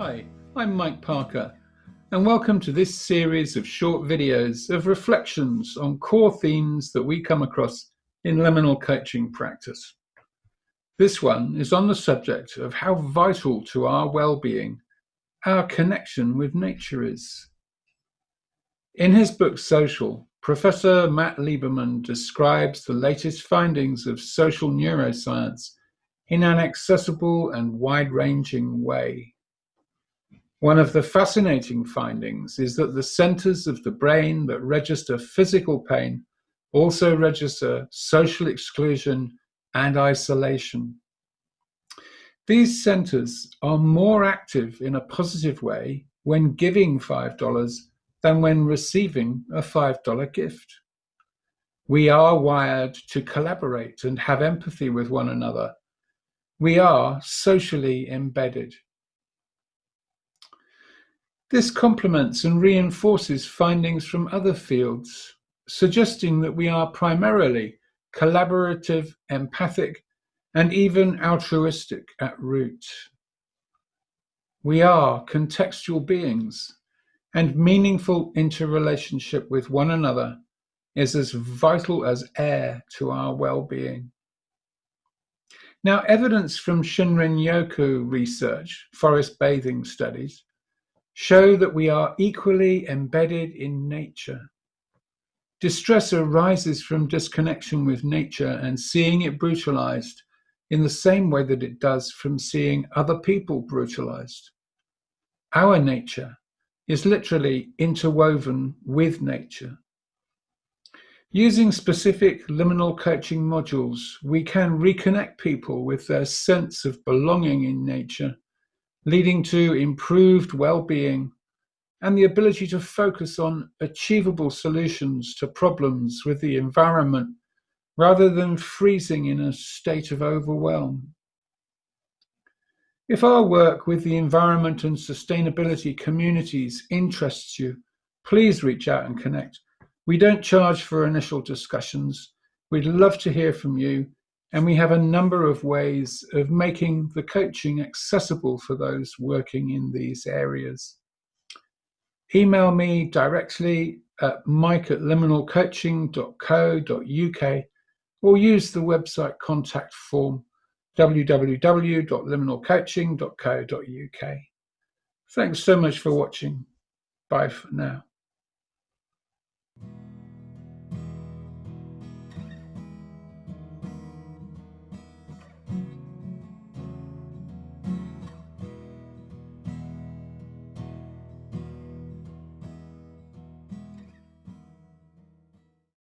Hi, I'm Mike Parker, and welcome to this series of short videos of reflections on core themes that we come across in liminal coaching practice. This one is on the subject of how vital to our well-being our connection with nature is. In his book Social, Professor Matt Lieberman describes the latest findings of social neuroscience in an accessible and wide-ranging way. One of the fascinating findings is that the centers of the brain that register physical pain also register social exclusion and isolation. These centers are more active in a positive way when giving $5 than when receiving a $5 gift. We are wired to collaborate and have empathy with one another. We are socially embedded. This complements and reinforces findings from other fields, suggesting that we are primarily collaborative, empathic, and even altruistic at root. We are contextual beings, and meaningful interrelationship with one another is as vital as air to our well-being. Now, evidence from Shinrin-yoku research, forest bathing studies, show that we are equally embedded in nature. Distress arises from disconnection with nature and seeing it brutalized in the same way that it does from seeing other people brutalized. Our nature is literally interwoven with nature. Using specific liminal coaching modules, we can reconnect people with their sense of belonging in nature, leading to improved well-being and the ability to focus on achievable solutions to problems with the environment rather than freezing in a state of overwhelm. If our work with the environment and sustainability communities interests you, please reach out and connect. We don't charge for initial discussions. We'd love to hear from you, and we have a number of ways of making the coaching accessible for those working in these areas. Email me directly at mike@liminalcoaching.co.uk or use the website contact form www.liminalcoaching.co.uk. Thanks so much for watching. Bye for now.